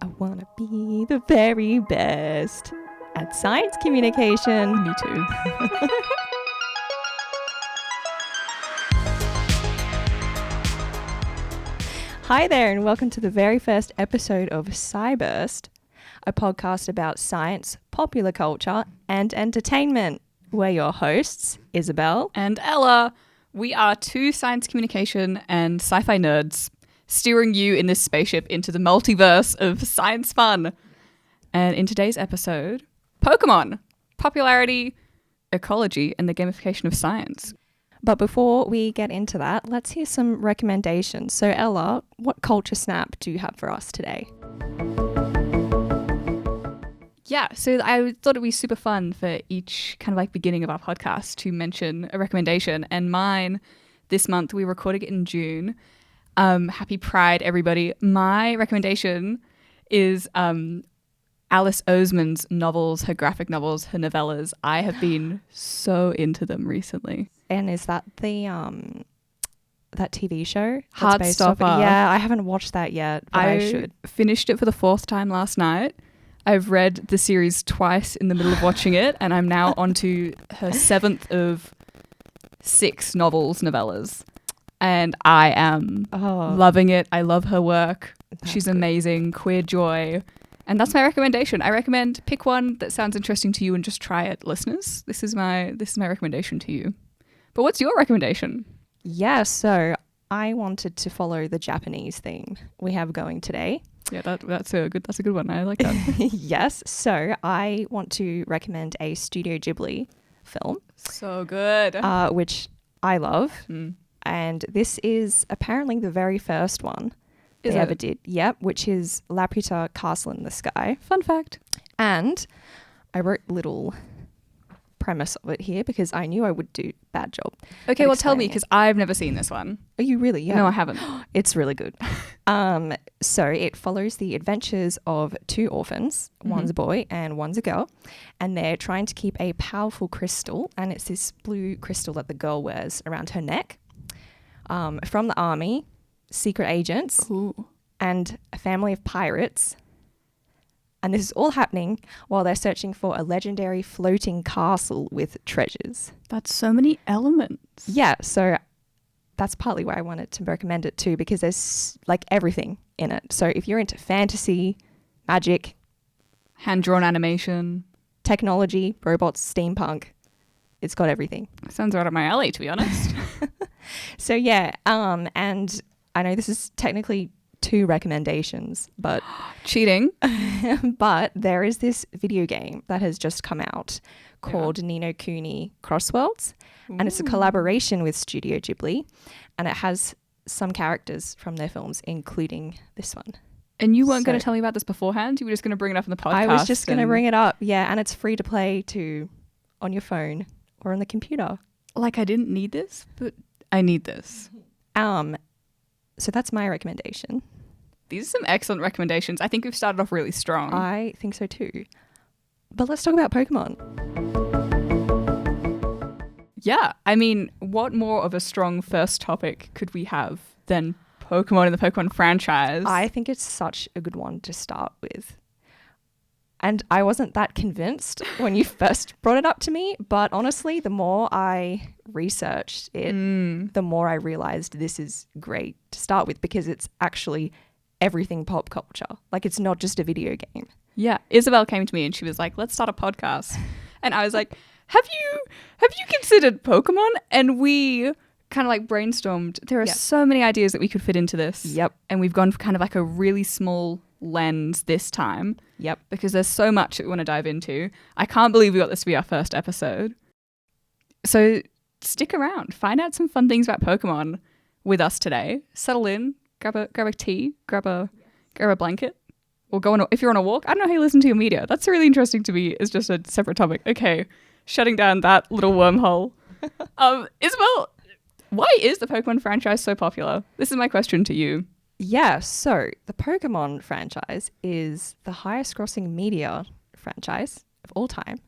I want to be the very best at science communication. Me too. Hi there, and welcome to the very first episode of Sci Burst, a podcast about science, popular culture, and entertainment. We're your hosts, Isabel And Ella. We are two science communication and sci-fi nerds steering you in this spaceship into the multiverse of science fun. And in today's episode, Pokémon, popularity, ecology, and the gamification of science. But before we get into that, let's hear some recommendations. So Ella, what culture snap do you have for us today? Yeah, so I thought it'd be super fun for each kind of like beginning of our podcast to mention a recommendation. And mine this month, we're recording it in June. Happy Pride, everybody. My recommendation is Alice Oseman's novels, her graphic novels, her novellas. I have been so into them recently. And is that the that TV show? Heartstopper. Yeah, I haven't watched that yet, but I should. Finished it for the 4th time last night. I've read the series twice in the middle of watching it, and I'm now on to her 7th of 6 novellas. And I am loving it. I love her work. She's amazing. Queer joy. And that's my recommendation. I recommend pick one that sounds interesting to you and just try it, listeners. This is my recommendation to you. But what's your recommendation? Yeah, so I wanted to follow the Japanese theme we have going today. Yeah, that's a good one. I like that. Yes, so I want to recommend a Studio Ghibli film. So good. Which I love. And this is apparently the very first one they ever did. Yep, which is Laputa Castle in the Sky. Fun fact. And I wrote a little premise of it here because I knew I would do a bad job. Okay, well tell me, because I've never seen this one. Are you really? Yeah. No, I haven't. It's really good. So it follows the adventures of 2 orphans. One's a boy and one's a girl. And they're trying to keep a powerful crystal. And it's this blue crystal that the girl wears around her neck. From the army, secret agents, and a family of pirates. And this is all happening while they're searching for a legendary floating castle with treasures. That's so many elements. Yeah, so that's partly why I wanted to recommend it too, because there's like everything in it. So if you're into fantasy, magic, hand-drawn animation, technology, robots, steampunk, it's got everything. Sounds right up my alley, to be honest. So yeah, and I know this is technically 2 recommendations, but cheating. But there is this video game that has just come out called Ni no Kuni Crossworlds, and it's a collaboration with Studio Ghibli, and it has some characters from their films, including this one. And you weren't going to tell me about this beforehand? You were just going to bring it up in the podcast? I was just going to bring it up, yeah, and it's free to play too on your phone or on the computer. Like I didn't need this, but I need this. So that's my recommendation. These are some excellent recommendations. I think we've started off really strong. I think so too. But let's talk about Pokemon. Yeah, I mean, what more of a strong first topic could we have than Pokemon and the Pokemon franchise? I think it's such a good one to start with. And I wasn't that convinced when you first brought it up to me, but honestly, the more I researched it, the more I realized this is great to start with because it's actually everything pop culture. Like, it's not just a video game. Yeah, Isabel came to me and she was like, let's start a podcast. And I was like, have you considered Pokemon? And we kind of like brainstormed. There are so many ideas that we could fit into this. Yep. And we've gone for kind of like a really small lens this time. Yep. Because there's so much that we want to dive into. I can't believe we got this to be our first episode. So stick around. Find out some fun things about Pokemon with us today. Settle in. Grab a tea. Grab a blanket. Or go on if you're on a walk. I don't know how you listen to your media. That's really interesting to me. It's just a separate topic. Okay. Shutting down that little wormhole. Isabel, why is the Pokemon franchise so popular? This is my question to you. Yeah, so the Pokemon franchise is the highest grossing media franchise of all time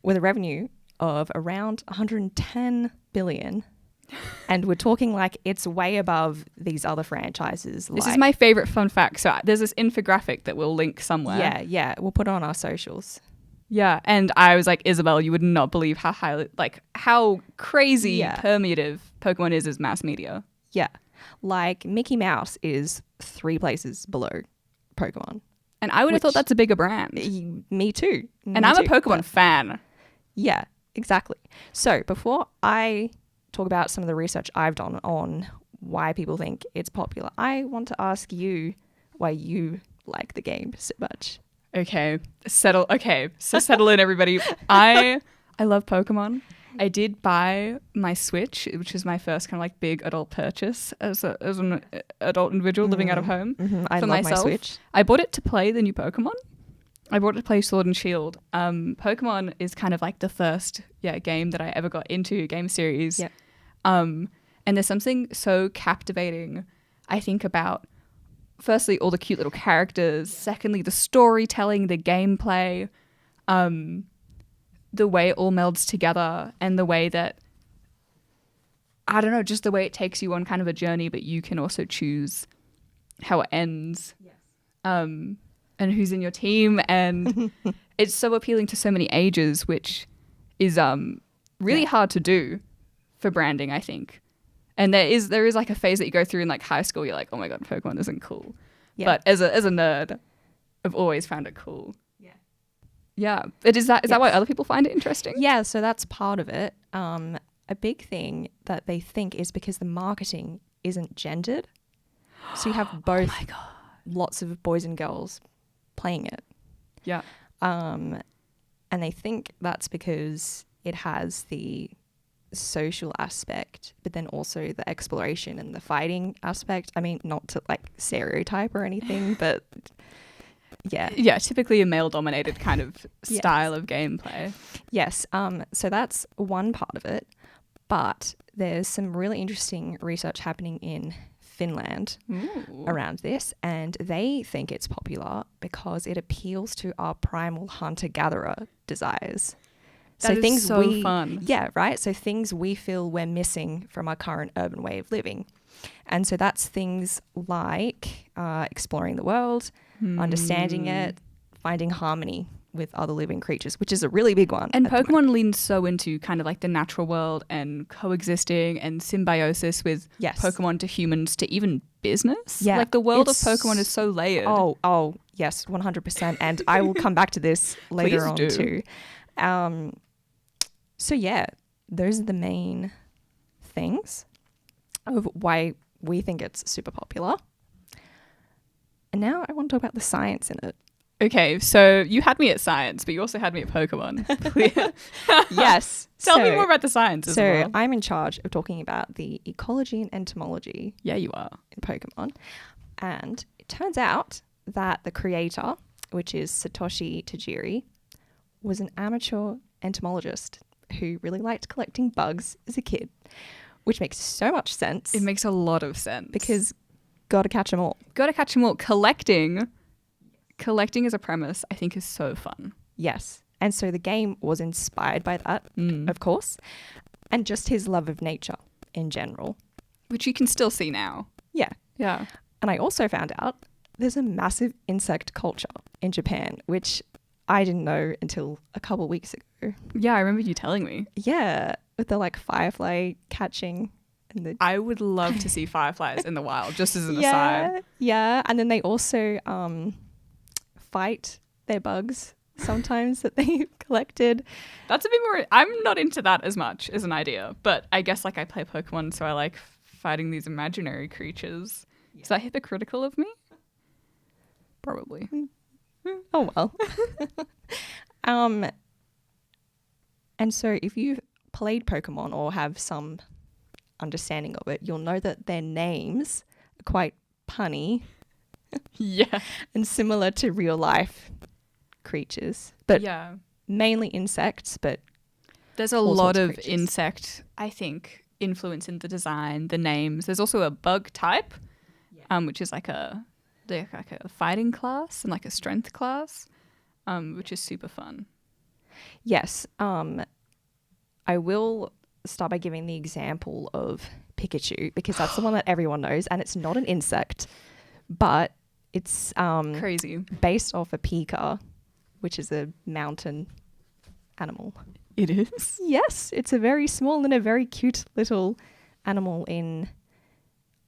with a revenue of around 110 billion And we're talking like it's way above these other franchises. This is my favorite fun fact. So there's this infographic that we'll link somewhere. Yeah. We'll put it on our socials. Yeah. And I was like, Isabel, you would not believe how highly, like how crazy permeative Pokemon is as mass media. Yeah. Like Mickey Mouse is 3 places below Pokemon. And I would have thought that's a bigger brand. Me too. And I'm a Pokemon fan. Yeah, exactly. So before I talk about some of the research I've done on why people think it's popular, I want to ask you why you like the game so much. Okay, so settle in, everybody. I love Pokemon. I did buy my Switch, which is my first kind of like big adult purchase as an adult individual living out of home. I love myself. My Switch. I bought it to play the new Pokemon. I bought it to play Sword and Shield. Pokemon is kind of like the first game that I ever got into, game series. Yeah. And there's something so captivating, I think, about firstly all the cute little characters, secondly the storytelling, the gameplay, the way it all melds together, and the way that, I don't know, just the way it takes you on kind of a journey, but you can also choose how it ends. Yes. And who's in your team, and it's so appealing to so many ages, which is really hard to do for branding, I think. And there is like a phase that you go through in like high school. You're like, oh my god, Pokemon isn't cool. Yeah. But as a nerd, I've always found it cool. Yeah. Yeah. But is that why other people find it interesting? Yeah. So that's part of it. A big thing that they think is because the marketing isn't gendered. So you have both lots of boys and girls playing it. Yeah. And they think that's because it has the social aspect, but then also the exploration and the fighting aspect. I mean, not to like stereotype or anything, but yeah. Yeah, typically a male-dominated kind of style of gameplay. Yes. So that's one part of it, but there's some really interesting research happening in Finland around this, and they think it's popular because it appeals to our primal hunter-gatherer desires. That is things so fun. Yeah, right? So things we feel we're missing from our current urban way of living. And so that's things like exploring the world, understanding it, finding harmony with other living creatures, which is a really big one. And Pokemon leans so into kind of like the natural world and coexisting and symbiosis with Pokemon to humans to even business. Yeah. Like the world of Pokemon is so layered. Oh, yes, 100%. And I will come back to this later on too. So yeah, those are the main things of why we think it's super popular. And now I want to talk about the science in it. Okay, so you had me at science, but you also had me at Pokemon. Yes. Tell me more about the science as well. So I'm in charge of talking about the ecology and entomology. Yeah, you are. In Pokemon. And it turns out that the creator, which is Satoshi Tajiri, was an amateur entomologist who really liked collecting bugs as a kid, which makes so much sense. It makes a lot of sense. Because gotta catch them all. Gotta catch them all. Collecting as a premise, I think, is so fun. Yes. And so the game was inspired by that, of course, and just his love of nature in general. Which you can still see now. Yeah. Yeah. And I also found out there's a massive insect culture in Japan, which I didn't know until a couple of weeks ago. Yeah, I remember you telling me. Yeah, with the like firefly catching. And I would love to see fireflies in the wild, just as an aside. Yeah, and then they also fight their bugs sometimes that they collected. That's a bit more, I'm not into that as much as an idea, but I guess like I play Pokemon, so I like fighting these imaginary creatures. Yeah. Is that hypocritical of me? Probably. Oh well. And so if you've played Pokemon or have some understanding of it, you'll know that their names are quite punny. Yeah. And similar to real life creatures. But mainly insects, but there's a lot of insect, I think, influence in the design, the names. There's also a bug type, which is like a fighting class and like a strength class, which is super fun. Yes. I will start by giving the example of Pikachu, because that's the one that everyone knows, and it's not an insect, but it's Crazy. based off a pika, which is a mountain animal. It is? Yes, it's a very small and a very cute little animal in,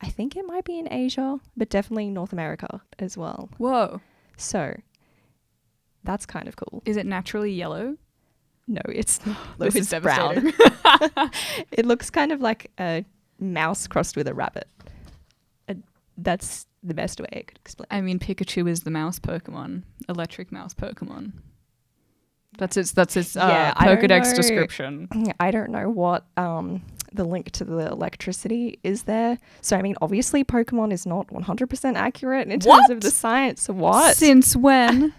I think it might be in Asia, but definitely North America as well. Whoa. So that's kind of cool. Is it naturally yellow? No, it's not. This is It's brown. devastating. It looks kind of like a mouse crossed with a rabbit. That's the best way I could explain. I mean, Pikachu is the mouse Pokemon, electric mouse Pokemon. That's its Pokedex description. I don't know what the link to the electricity is there. So, I mean, obviously Pokemon is not 100% accurate in terms of the science. What? Since when?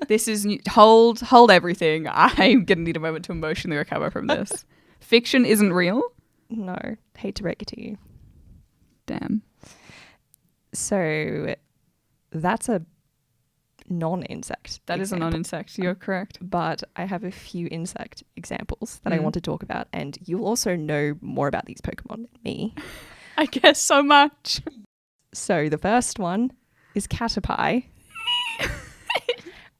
This is new. Hold everything. I'm going to need a moment to emotionally recover from this. Fiction isn't real? No. Hate to break it to you. Damn. So, that's a non-insect. That is a non-insect. You're correct. But I have a few insect examples that I want to talk about, and you'll also know more about these Pokemon than me. I guess so much. So the first one is Caterpie,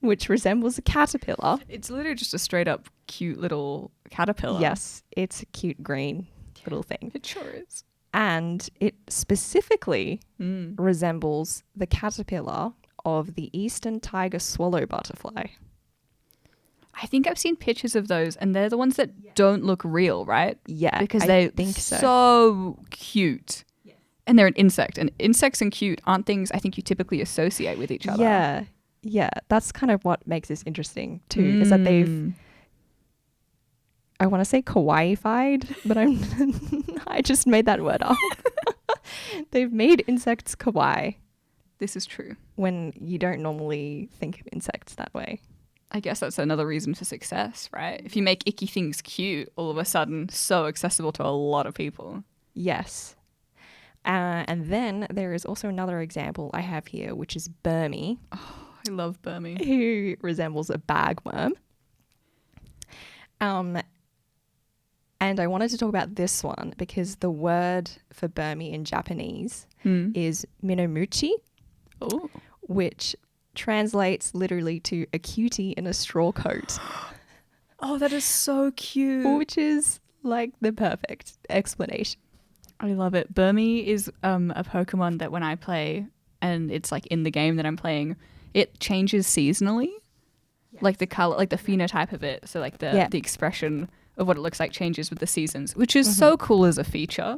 which resembles a caterpillar. It's literally just a straight up cute little caterpillar. Yes, it's a cute green little thing. It sure is. And it specifically resembles the caterpillar of the eastern tiger swallow butterfly. I think I've seen pictures of those, and they're the ones that don't look real, right? Yeah, because I they're think so. So cute. Yes. And they're an insect, and insects and cute aren't things I think you typically associate with each other. Yeah, that's kind of what makes this interesting too, is that they've, I want to say kawaii-fied, but I just made that word up. They've made insects kawaii. This is true. When you don't normally think of insects that way. I guess that's another reason for success, right? If you make icky things cute, all of a sudden so accessible to a lot of people. Yes. And then there is also another example I have here, which is Burmy. Oh, I love Burmy. Who resembles a bagworm. And I wanted to talk about this one because the word for Burmy in Japanese is minomuchi. Oh. Which translates literally to a cutie in a straw coat. Oh, that is so cute. Which is like the perfect explanation. I love it. Burmy is a Pokemon that when I play, and it's like in the game that I'm playing, it changes seasonally. Yes. Like the color, like the phenotype of it. So like the expression of what it looks like changes with the seasons, which is so cool as a feature.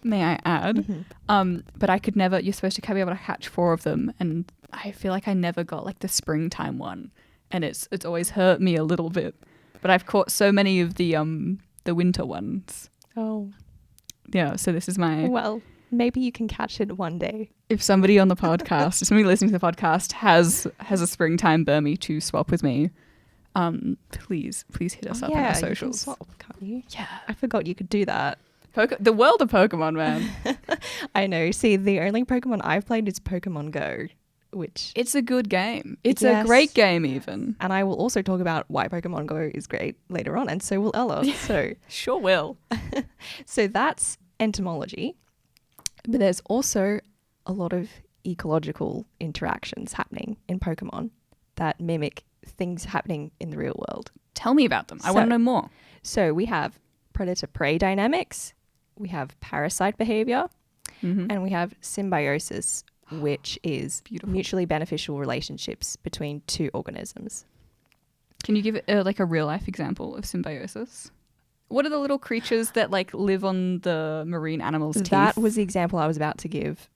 May I add. But I could never, you're supposed to be able to catch 4 of them, and I feel like I never got like the springtime one, and it's always hurt me a little bit, but I've caught so many of the winter ones. Oh yeah, so this is my, well, maybe you can catch it one day. If somebody on the podcast, if somebody listening to the podcast has a springtime Burmy to swap with me, please hit us up on our socials. You can swap, can't you? Yeah, I forgot you could do that. The world of Pokemon, man. I know. See, the only Pokemon I've played is Pokemon Go, which... It's a good game. It's a great game even. And I will also talk about why Pokemon Go is great later on, and so will Ella. So sure will. So that's entomology. But there's also a lot of ecological interactions happening in Pokemon that mimic things happening in the real world. Tell me about them. I want to know more. So we have predator-prey dynamics, we have parasite behavior, and we have symbiosis, which is mutually beneficial relationships between 2 organisms. Can you give like a real life example of symbiosis? What are the little creatures that like live on the marine animals' teeth? That was the example I was about to give.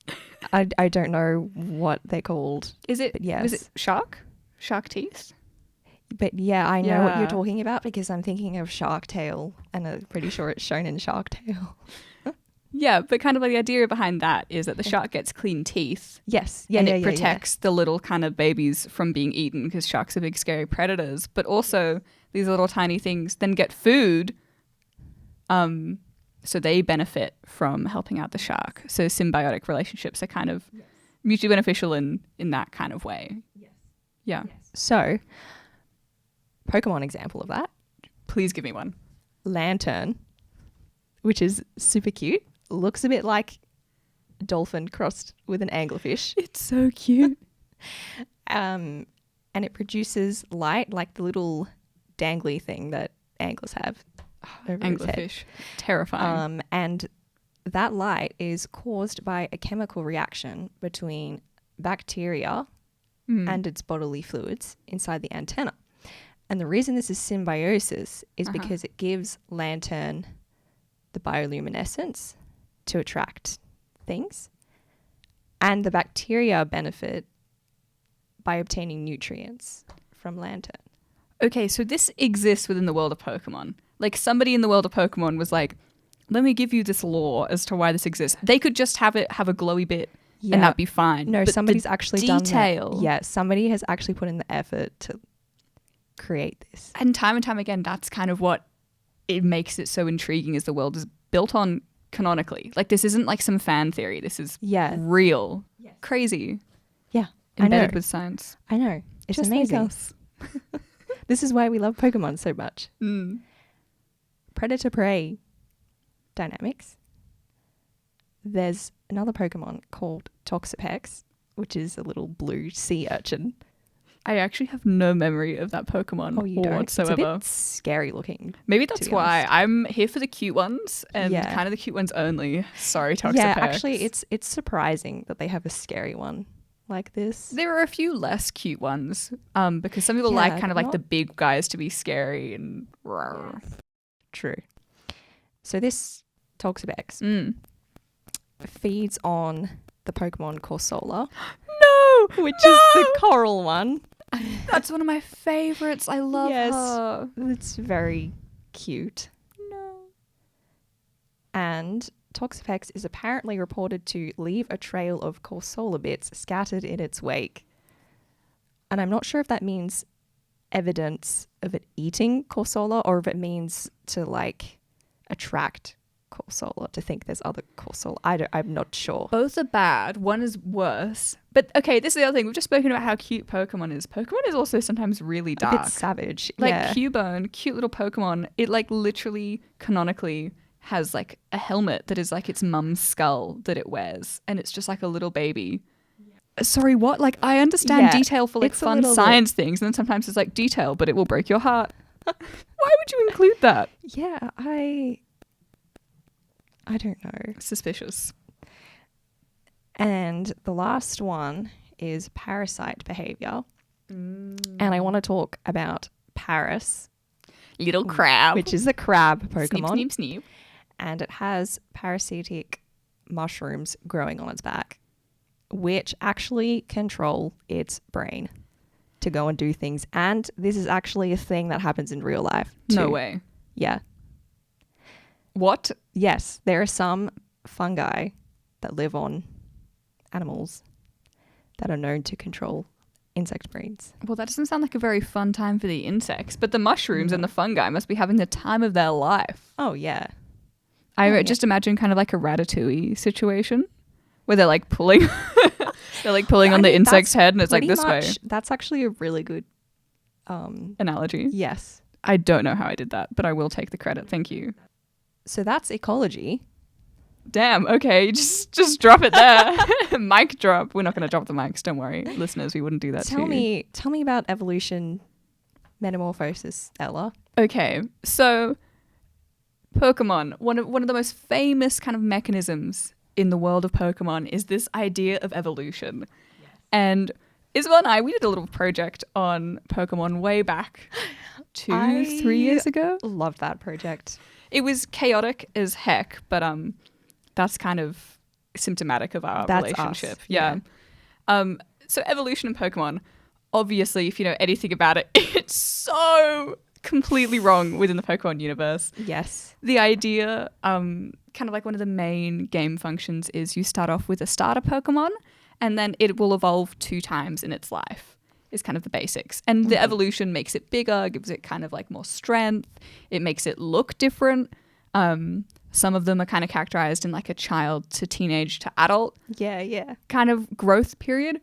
I don't know what they're called. Is it? Yes. Was it shark? Shark teeth? But yeah, I know what you're talking about because I'm thinking of Shark Tale, and I'm pretty sure it's shown in Shark Tale. Yeah, but kind of like the idea behind that is that the shark gets clean teeth. Yes. And it protects the little kind of babies from being eaten because sharks are big scary predators. But also these little tiny things then get food. So they benefit from helping out the shark. So symbiotic relationships are kind of mutually beneficial in that kind of way. Yes. Yeah. Yes. So Pokemon example of that. Please give me one. Lantern. which is super cute. Looks a bit like a dolphin crossed with an anglerfish. It's so cute. And it produces light like the little dangly thing that anglers have over its head. Anglerfish. Terrifying. And that light is caused by a chemical reaction between bacteria and its bodily fluids inside the antenna. And the reason this is symbiosis is because it gives lantern the bioluminescence to attract things. And the bacteria benefit by obtaining nutrients from lantern. Okay, so this exists within the world of Pokemon. Like somebody in the world of Pokemon was like, let me give you this law as to why this exists. They could just have a glowy bit and that'd be fine. No, but somebody's actually done detail. that. Yeah, somebody has actually put in the effort to create this. And time again, that's kind of what it makes it so intriguing, is the world is built on canonically. Like this isn't like some fan theory. This is real. Yes. Crazy. Yeah. Embedded with science. I know. It's just amazing. like us. This is why we love Pokemon so much. Predator-prey dynamics. There's another Pokemon called Toxapex, which is a little blue sea urchin. I actually have no memory of that Pokemon whatsoever. It's a bit scary looking. Maybe that's why I'm here for the cute ones and kind of the cute ones only. Sorry, Toxapex. Yeah, actually, it's surprising that they have a scary one like this. There are a few less cute ones because some people like kind of like the big guys to be scary and rawr. True. So this Toxapex feeds on the Pokemon Corsola. No! Which is the coral one. That's one of my favorites. I love her. It's very cute. No. And Toxapex is apparently reported to leave a trail of Corsola bits scattered in its wake. And I'm not sure if that means evidence of it eating Corsola or if it means to like attract Corsola, to think there's other Corsola. I'm not sure. Both are bad. One is worse. But okay, this is the other thing. We've just spoken about how cute Pokemon is. Pokemon is also sometimes really dark. A bit savage. Like Cubone, cute little Pokemon, it like literally canonically has like a helmet that is like its mum's skull that it wears. And it's just like a little baby. Sorry, what? Like I understand detail for like fun science things. And then sometimes it's like detail, but it will break your heart. Why would you include that? Yeah, I don't know. Suspicious. And the last one is parasite behavior. And I want to talk about Paris. Little crab. Which is a crab Pokemon. Sneep, sneep, sneep. And it has parasitic mushrooms growing on its back, which actually control its brain to go and do things. And this is actually a thing that happens in real life too. No way. Yeah. What? Yes, there are some fungi that live on animals that are known to control insect brains. Well, that doesn't sound like a very fun time for the insects, but the mushrooms and the fungi must be having the time of their life. Oh, yeah. I just imagine kind of like a Ratatouille situation where they're like pulling they're like pulling on the insect's head and it's like this way. That's actually a really good analogy. Yes. I don't know how I did that, but I will take the credit. Thank you. So that's ecology. Damn, okay, just drop it there. Mic drop. We're not going to drop the mics, don't worry. Listeners, we wouldn't do that Tell me about evolution, metamorphosis, Ella. Okay, so Pokemon, one of the most famous kind of mechanisms in the world of Pokemon is this idea of evolution. Yes. And Isabel and I, we did a little project on Pokemon way back 2-3 years ago. Loved that project. It was chaotic as heck, but that's kind of symptomatic of our relationship. Us. Yeah. So evolution in Pokemon, obviously, if you know anything about it, it's so completely wrong within the Pokemon universe. Yes. The idea, kind of like one of the main game functions is you start off with a starter Pokemon and then it will evolve 2 times in its life. Is kind of the basics. And the evolution makes it bigger, gives it kind of like more strength. It makes it look different. Some of them are kind of characterized in like a child to teenage to adult. Yeah. Kind of growth period.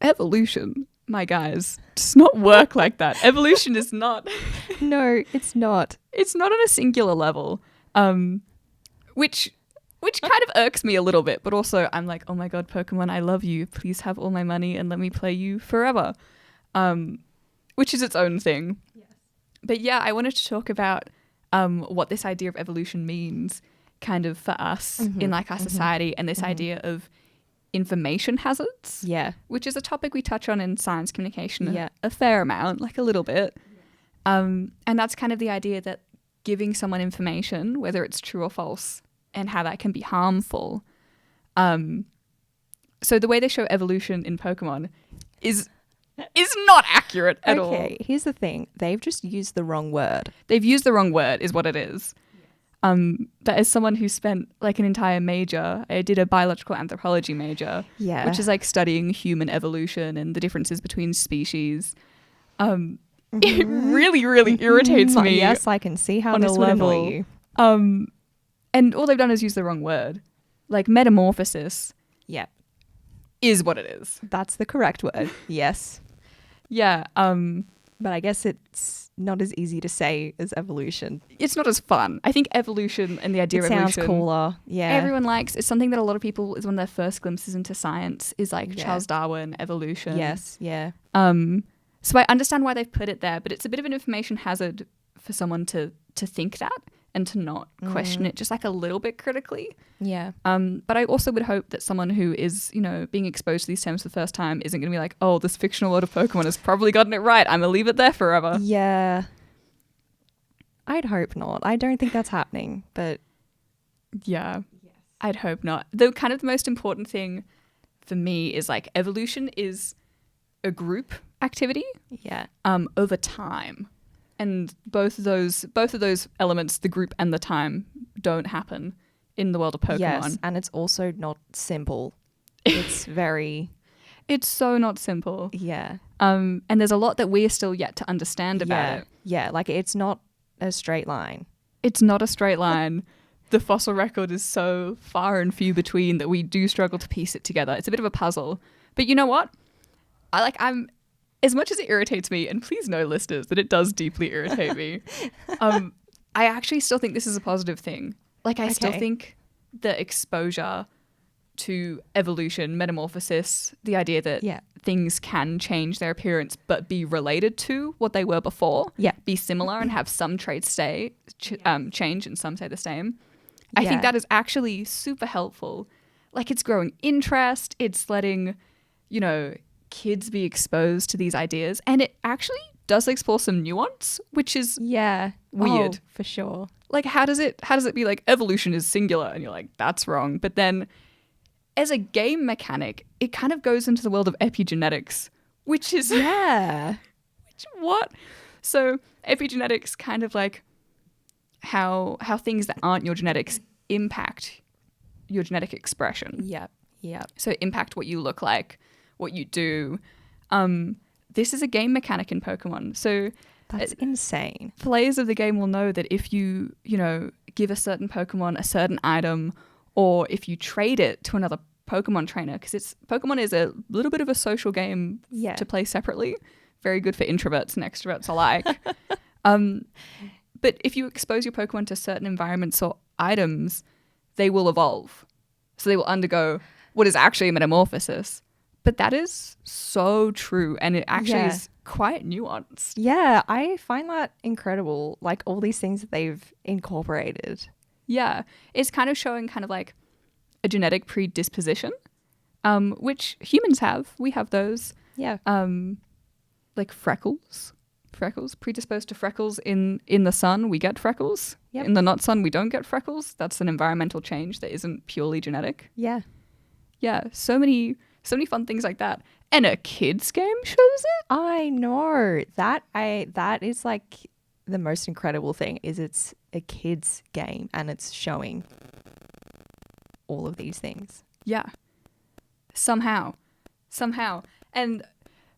Evolution, my guys, does not work like that. Evolution is not. No, it's not. It's not on a singular level. which kind of irks me a little bit, but also I'm like, oh my god, Pokemon, I love you. Please have all my money and let me play you forever. Which is its own thing. Yes. But yeah, I wanted to talk about what this idea of evolution means kind of for us in like our society, and this idea of information hazards. Yeah. Which is a topic we touch on in science communication a fair amount, like a little bit. And that's kind of the idea that giving someone information, whether it's true or false, and how that can be harmful. So the way they show evolution in Pokemon is not accurate at all. Okay, here's the thing. They've just used the wrong word. They've used the wrong word is what it is. That as someone who spent like an entire major, I did a biological anthropology major, which is like studying human evolution and the differences between species. It really, really irritates me. Yes, I can see how this would annoy you. And all they've done is use the wrong word. Like metamorphosis is what it is. That's the correct word. Yes. Yeah. But I guess it's not as easy to say as evolution. It's not as fun. I think evolution and the idea of evolution sounds cooler. Yeah. Everyone likes. It's something that a lot of people is one of their first glimpses into science is like Charles Darwin, evolution. Yes. Yeah. So I understand why they've put it there, but it's a bit of an information hazard for someone to think that and to not question it just like a little bit critically. Yeah. But I also would hope that someone who is, being exposed to these terms for the first time isn't going to be like, oh, this fictional world of Pokemon has probably gotten it right. I'm going to leave it there forever. Yeah. I'd hope not. I don't think that's happening, but... Yeah. Yes. I'd hope not. The kind of the most important thing for me is like evolution is a group activity over time. And both of those elements, the group and the time, don't happen in the world of Pokemon. Yes, and it's also not simple. It's very... It's so not simple. Yeah. And there's a lot that we are still yet to understand about it. Yeah, like it's not a straight line. It's not a straight line. The fossil record is so far and few between that we do struggle to piece it together. It's a bit of a puzzle. But you know what? I'm as much as it irritates me, and please know, listeners, that it does deeply irritate me, I actually still think this is a positive thing. Like, I still think the exposure to evolution, metamorphosis, the idea that things can change their appearance but be related to what they were before, be similar and have some traits change and some stay the same. I think that is actually super helpful. Like, it's growing interest, it's letting, kids be exposed to these ideas, and it actually does explore some nuance, which is weird. Oh, for sure. Like, how does it be like evolution is singular and you're like, that's wrong, but then as a game mechanic it kind of goes into the world of epigenetics, which is what? So epigenetics kind of like how things that aren't your genetics impact your genetic expression. So impact what you look like, what you do. This is a game mechanic in Pokemon. So that's insane. Players of the game will know that if you, give a certain Pokemon a certain item, or if you trade it to another Pokemon trainer, because Pokemon is a little bit of a social game to play separately. Very good for introverts and extroverts alike. But if you expose your Pokemon to certain environments or items, they will evolve. So they will undergo what is actually a metamorphosis. But that is so true, and it actually is quite nuanced. Yeah, I find that incredible, like all these things that they've incorporated. Yeah, it's kind of showing kind of like a genetic predisposition, which humans have. We have those. Yeah. Like freckles, predisposed to freckles in the sun, we get freckles. Yep. In the not sun, we don't get freckles. That's an environmental change that isn't purely genetic. Yeah. Yeah, so many fun things like that. And a kids game shows it. I know. That is like the most incredible thing is it's a kids game and it's showing all of these things. Yeah. Somehow. And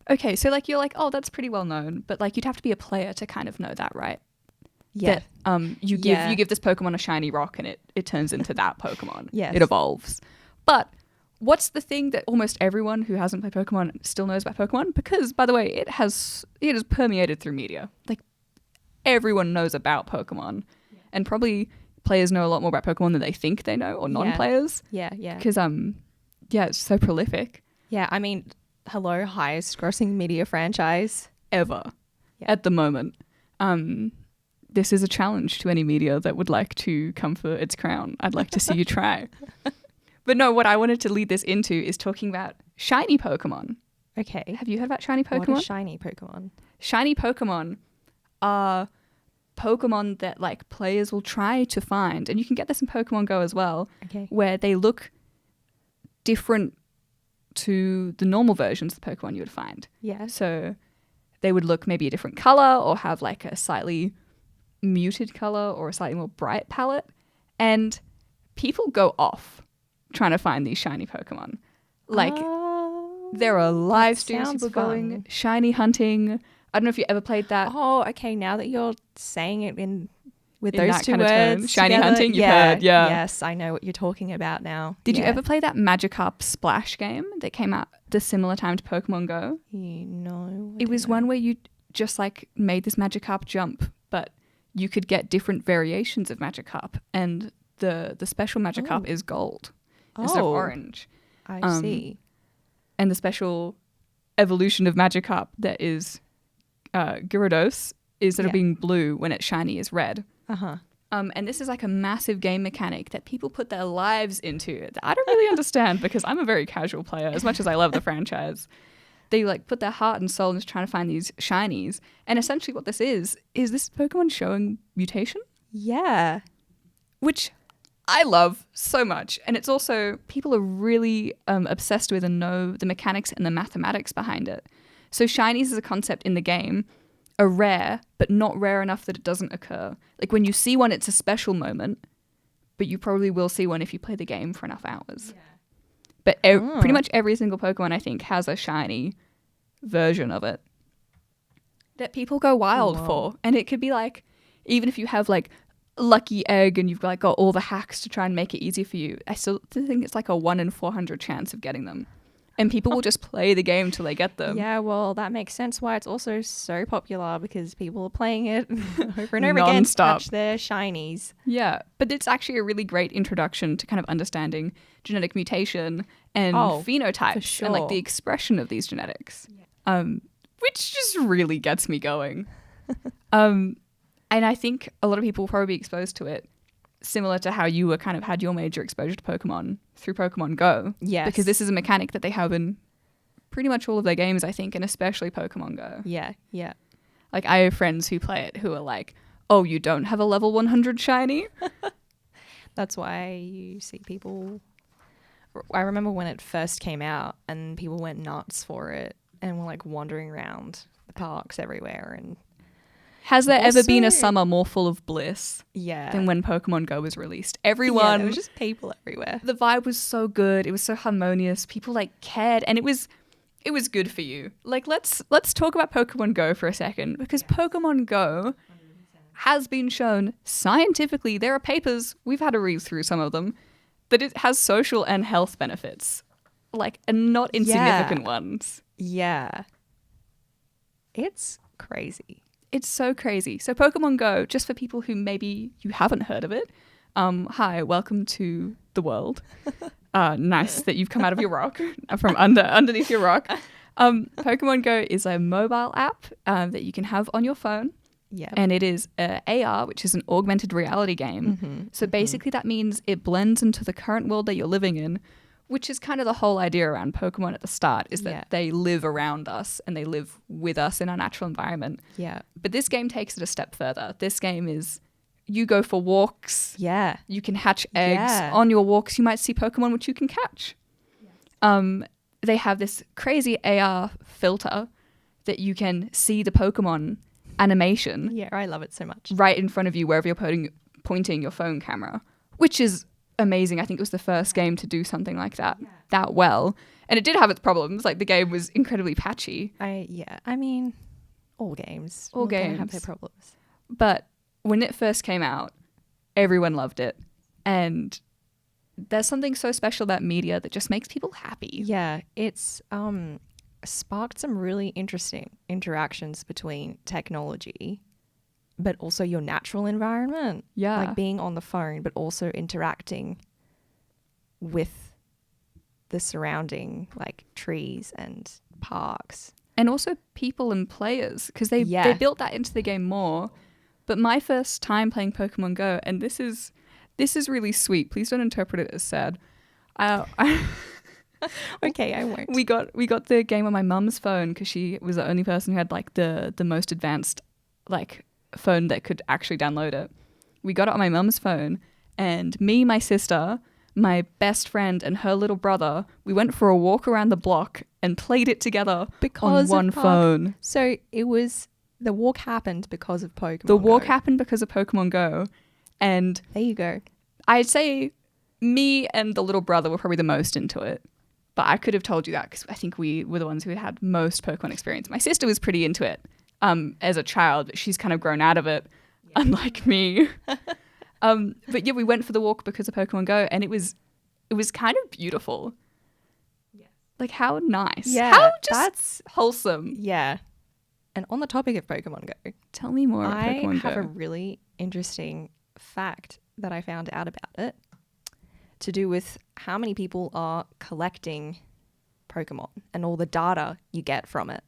okay, so like you're like, oh, that's pretty well known, but like you'd have to be a player to kind of know that, right? Yeah. That, you give this Pokemon a shiny rock and it turns into that Pokemon. Yes. It evolves. But what's the thing that almost everyone who hasn't played Pokemon still knows about Pokemon? Because, by the way, it has permeated through media. Like, everyone knows about Pokemon. Yeah. And probably players know a lot more about Pokemon than they think they know, or non-players. Yeah, yeah. Because it's so prolific. Yeah, I mean, hello, highest grossing media franchise Ever. At the moment. This is a challenge to any media that would like to come for its crown. I'd like to see you try. But no, what I wanted to lead this into is talking about shiny Pokemon. Okay. Have you heard about shiny Pokemon? What are shiny Pokemon? Shiny Pokemon are Pokemon that like players will try to find, and you can get this in Pokemon Go as well, where they look different to the normal versions of the Pokemon you would find. Yeah. So they would look maybe a different color or have like a slightly muted color or a slightly more bright palette. And people go off trying to find these shiny Pokemon. Like there are live streams people going shiny hunting. I don't know if you ever played that. Oh, okay. Now that you're saying it with in those that two kind of words, tone. Shiny together, hunting, you've heard, yeah. Yes, I know what you're talking about now. Did you ever play that Magikarp Splash game that came out the similar time to Pokemon Go? No. It was one where you just like made this Magikarp jump, but you could get different variations of Magikarp, and the special Magikarp is gold instead of orange. I see. And the special evolution of Magikarp that is Gyarados instead of being blue when it's shiny is red. Uh-huh. And this is like a massive game mechanic that people put their lives into that I don't really understand because I'm a very casual player as much as I love the franchise. They like put their heart and soul into trying to find these shinies. And essentially what this is this Pokemon showing mutation? Yeah. Which I love so much. And it's also, people are really obsessed with and know the mechanics and the mathematics behind it. So shinies as a concept in the game are rare, but not rare enough that it doesn't occur. Like when you see one, it's a special moment, but you probably will see one if you play the game for enough hours. Yeah. But pretty much every single Pokemon, I think, has a shiny version of it that people go wild for. And it could be like, even if you have like lucky egg and you've like got all the hacks to try and make it easy for you, I still think it's like a 1 in 400 chance of getting them. And people will just play the game till they get them. Yeah, well, that makes sense why it's also so popular, because people are playing it over and over again to catch their shinies. Yeah, but it's actually a really great introduction to kind of understanding genetic mutation and phenotypes and like the expression of these genetics, which just really gets me going. And I think a lot of people will probably be exposed to it similar to how you were kind of had your major exposure to Pokemon through Pokemon Go. Yes. Because this is a mechanic that they have in pretty much all of their games, I think, and especially Pokemon Go. Yeah, yeah. Like, I have friends who play it who are like, oh, you don't have a level 100 shiny? That's why you see people... I remember when it first came out and people went nuts for it and were like wandering around the parks everywhere. And has there ever been a summer more full of bliss than when when Pokemon Go was released? Everyone... there was just people everywhere. The vibe was so good. It was so harmonious. People like cared, and it was good for you. Like, let's talk about Pokemon Go for a second, because Pokemon Go 100%. Has been shown scientifically. There are papers, we've had to read through some of them, that it has social and health benefits, like, and not insignificant ones. Yeah. It's crazy. It's so crazy. So Pokemon Go, just for people who maybe you haven't heard of it, hi, welcome to the world. Nice that you've come out of your rock, from underneath your rock. Pokemon Go is a mobile app that you can have on your phone. Yeah. And it is AR, which is an augmented reality game. Mm-hmm. So basically that means it blends into the current world that you're living in, which is kind of the whole idea around Pokemon at the start, is that they live around us and they live with us in our natural environment. Yeah. But this game takes it a step further. This game is, you go for walks. Yeah. You can hatch eggs. On your walks, you might see Pokemon which you can catch. Yes. They have this crazy AR filter that you can see the Pokemon animation. Yeah, I love it so much. Right in front of you, wherever you're pointing your phone camera, which is amazing. I think it was the first game to do something like that that well. And it did have its problems. Like, the game was incredibly patchy. I mean, all games have their problems. But when it first came out, everyone loved it. And there's something so special about media that just makes people happy. Yeah, it's sparked some really interesting interactions between technology but also your natural environment. Yeah. Like being on the phone, but also interacting with the surrounding like trees and parks. And also people and players, because they built that into the game more. But my first time playing Pokemon Go, and this is really sweet. Please don't interpret it as sad. Okay, I won't. We got the game on my mum's phone because she was the only person who had like the most advanced like phone that could actually download it. We got it on my mum's phone, and me, my sister, my best friend, and her little brother, we went for a walk around the block and played it together on one phone. So the walk happened because of Pokemon The walk Go. happened because of Pokemon Go, and There you go. I'd say me and the little brother were probably the most into it. But I could have told you that because I think we were the ones who had most Pokemon experience. My sister was pretty into it as a child, but she's kind of grown out of it, unlike me. But yeah, we went for the walk because of Pokemon Go, and it was kind of beautiful. Yeah. Like how nice. Yeah. How that's wholesome. Yeah. And on the topic of Pokemon Go, Tell me more about Pokemon I have Go. a really interesting fact that I found out about it to do with how many people are collecting Pokemon and all the data you get from it.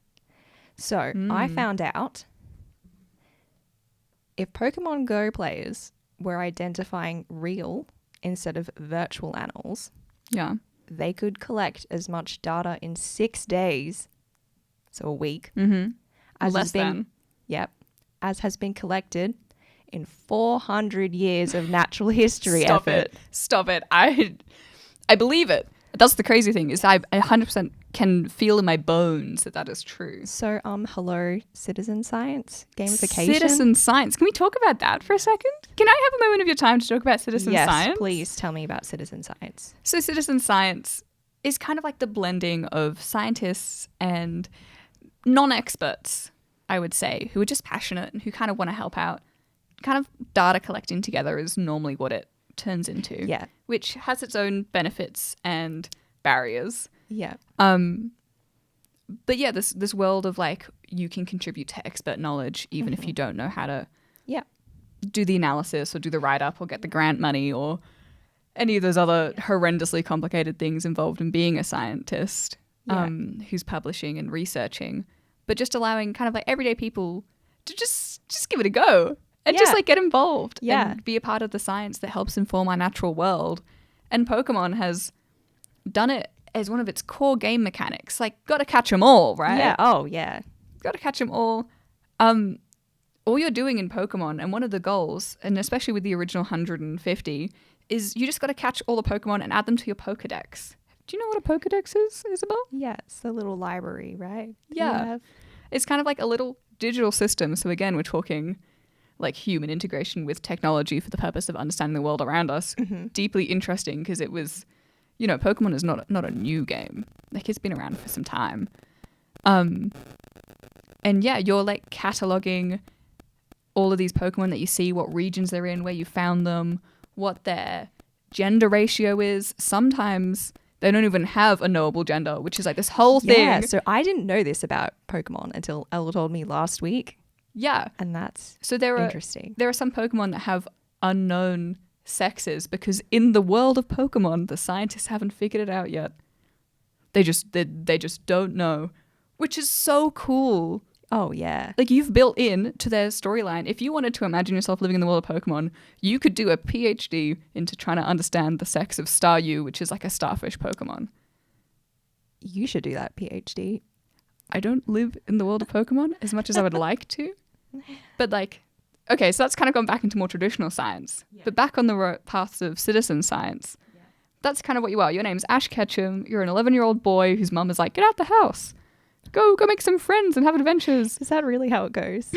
So I found out if Pokemon Go players were identifying real instead of virtual animals, Yeah. they could collect as much data in 6 days, so a week, Mm-hmm. as Less has been, than. Yep, as has been collected in 400 years of natural history effort. Stop it. I believe it. That's the crazy thing is I 100% can feel in my bones that is true. So, hello, citizen science, gamification. Citizen science. Can we talk about that for a second? Can I have a moment of your time to talk about citizen science? Yes, please tell me about citizen science. So citizen science is kind of like the blending of scientists and non-experts, I would say, who are just passionate and who kind of want to help out. Kind of data collecting together is normally what it turns into. Yeah. Which has its own benefits and barriers. Yeah. But yeah, this world of like you can contribute to expert knowledge even if you don't know how to do the analysis or do the write-up or get the grant money or any of those other horrendously complicated things involved in being a scientist who's publishing and researching, but just allowing kind of like everyday people to just give it a go and just like get involved and be a part of the science that helps inform our natural world. And Pokemon has done it as one of its core game mechanics. Like, gotta catch them all, right? Yeah. Oh, yeah. Gotta catch them all. All you're doing in Pokemon, and one of the goals, and especially with the original 150, is you just gotta catch all the Pokemon and add them to your Pokedex. Do you know what a Pokedex is, Isabel? Yeah, it's the little library, right? Yeah. It's kind of like a little digital system. So again, we're talking like human integration with technology for the purpose of understanding the world around us. Deeply interesting because it was, Pokemon is not a new game. Like it's been around for some time. And yeah, you're like cataloging all of these Pokemon that you see, what regions they're in, where you found them, what their gender ratio is. Sometimes they don't even have a knowable gender, which is like this whole thing. Yeah, so I didn't know this about Pokemon until Ella told me last week. Yeah. And that's interesting. There are some Pokemon that have unknown sexes because in the world of Pokemon, the scientists haven't figured it out yet. They just don't know, which is so cool. Oh, yeah. Like you've built in to their storyline. If you wanted to imagine yourself living in the world of Pokemon, you could do a PhD into trying to understand the sex of Staryu, which is like a starfish Pokemon. You should do that PhD. I don't live in the world of Pokemon as much as I would like to. But like, okay, so that's kind of gone back into more traditional science. Yeah. But back on the paths of citizen science, that's kind of what you are. Your name's Ash Ketchum. You're an 11-year-old boy whose mum is like, get out the house. Go make some friends and have adventures. Is that really how it goes?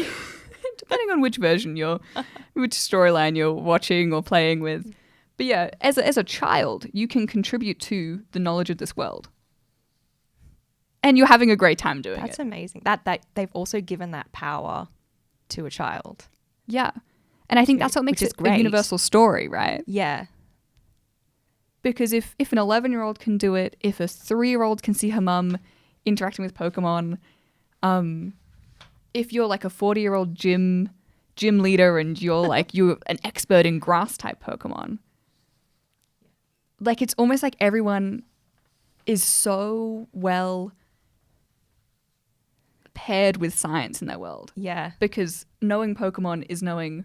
Depending on which version which storyline you're watching or playing with. But yeah, as a child, you can contribute to the knowledge of this world. And you're having a great time doing it. That's amazing. That they've also given that power to a child. Yeah. And I think that's what makes it a universal story, right? Yeah. Because if an 11-year-old can do it, if a 3-year-old can see her mum interacting with Pokemon, if you're like a 40-year-old gym gym leader and you're like you're an expert in grass type Pokemon. Like it's almost like everyone is so well paired with science in their world. Yeah. Because knowing Pokemon is knowing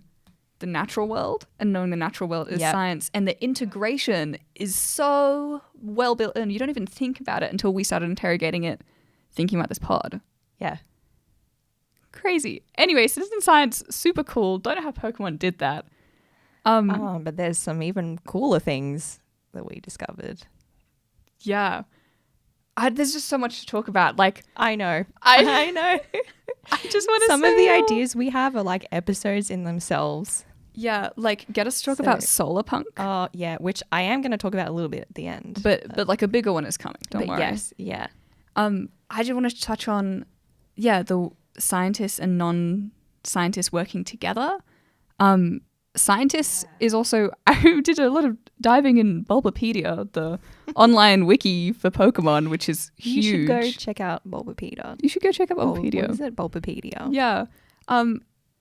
the natural world, and knowing the natural world is science, and the integration is so well built in. You don't even think about it until we started interrogating it, thinking about this pod. Yeah. Crazy. Anyway, citizen science, super cool. Don't know how Pokemon did that. But there's some even cooler things that we discovered. Yeah. There's just so much to talk about. Like, I know. I know. I just want to Some of the ideas we have are like episodes in themselves. Yeah, like get us to talk about Solarpunk. Oh, yeah, which I am going to talk about a little bit at the end. But like a bigger one is coming. Don't worry. Yes, yeah. I just want to touch on, the scientists and non-scientists working together. Scientists is also, I did a lot of diving in Bulbapedia, the online wiki for Pokemon, which is huge. You should go check out Bulbapedia. You should go check out Bulbapedia. What is it? Bulbapedia. Yeah.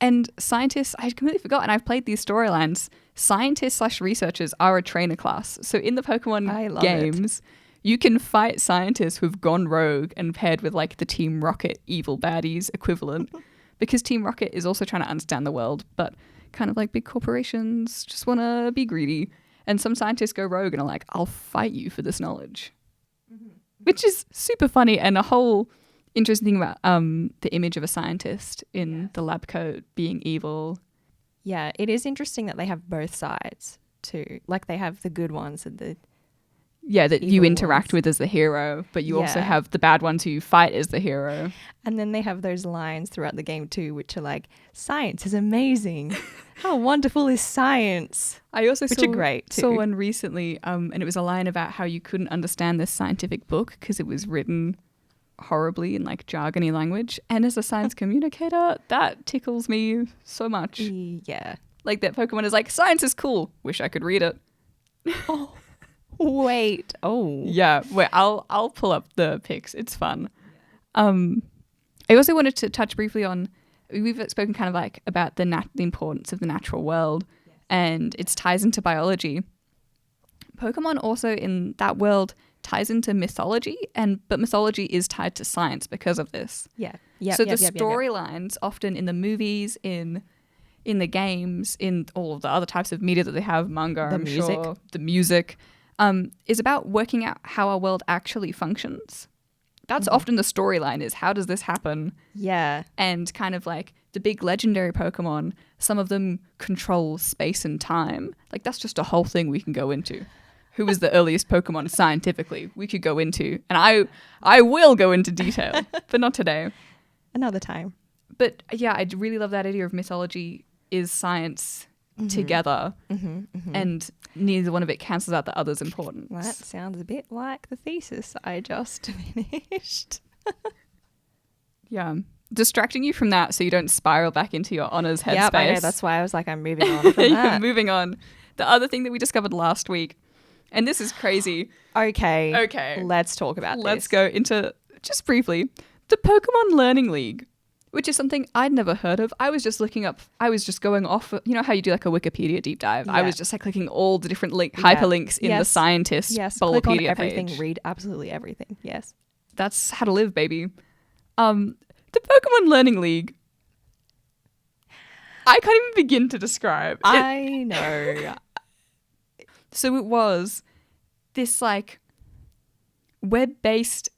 And scientists, I completely forgot, and I've played these storylines. Scientists/researchers are a trainer class. So in the Pokemon games, you can fight scientists who've gone rogue and paired with like the Team Rocket evil baddies equivalent. Because Team Rocket is also trying to understand the world, but kind of like big corporations just want to be greedy. And some scientists go rogue and are like, I'll fight you for this knowledge. Which is super funny, and a whole interesting thing about the image of a scientist in the lab coat being evil. Yeah, it is interesting that they have both sides too. Like they have the good ones and the that you interact ones with as the hero, but you also have the bad ones who you fight as the hero. And then they have those lines throughout the game too, which are like, science is amazing. How wonderful is science? I also which are great too. saw one recently, and it was a line about how you couldn't understand this scientific book because it was written horribly in like jargony language. And as a science communicator, that tickles me so much. Yeah. Like that Pokemon is like, science is cool. Wish I could read it. Oh. Wait. Oh. Yeah. Wait, I'll pull up the pics. It's fun. I also wanted to touch briefly on, we've spoken kind of like about the importance of the natural world and its ties into biology. Pokemon also in that world ties into mythology, but mythology is tied to science because of this. Yeah. So the storylines often in the movies, in the games, in all of the other types of media that they have, manga, the music, is about working out how our world actually functions. That's often the storyline, is how does this happen? Yeah. And kind of like the big legendary Pokemon, some of them control space and time. Like that's just a whole thing we can go into. Who was the earliest Pokemon scientifically? We could go into, and I will go into detail, but not today. Another time. But yeah, I really love that idea of mythology is science together, and neither one of it cancels out the other's importance. Well, that sounds a bit like the thesis I just finished. Yeah. Distracting you from that so you don't spiral back into your honours headspace. Yeah, I know. That's why I was like, I'm moving on from that. Moving on. The other thing that we discovered last week, and this is crazy. Okay. Let's talk about this. Let's go into, just briefly, the Pokemon Learning League, which is something I'd never heard of. I was just going off, you know how you do like a Wikipedia deep dive? Yeah. I was just like clicking all the different hyperlinks in the scientist Bulbapedia click on everything, page. Read absolutely everything. Yes. That's how to live, baby. The Pokemon Learning League, I can't even begin to describe. I know. So it was this like web-based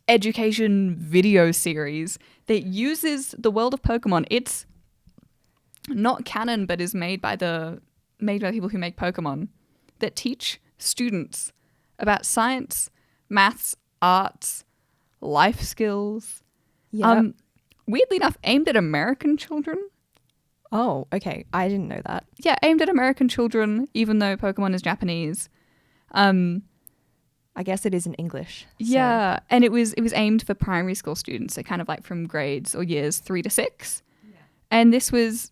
education video series that uses the world of Pokemon. It's not canon, but is made by people who make Pokemon, that teach students about science, maths, arts, life skills. Yeah. Weirdly enough, aimed at American children. Oh, okay. I didn't know that. Yeah, aimed at American children, even though Pokemon is Japanese. I guess it is in English. So. Yeah, and it was aimed for primary school students, so kind of like from grades or years 3 to 6. Yeah. And this was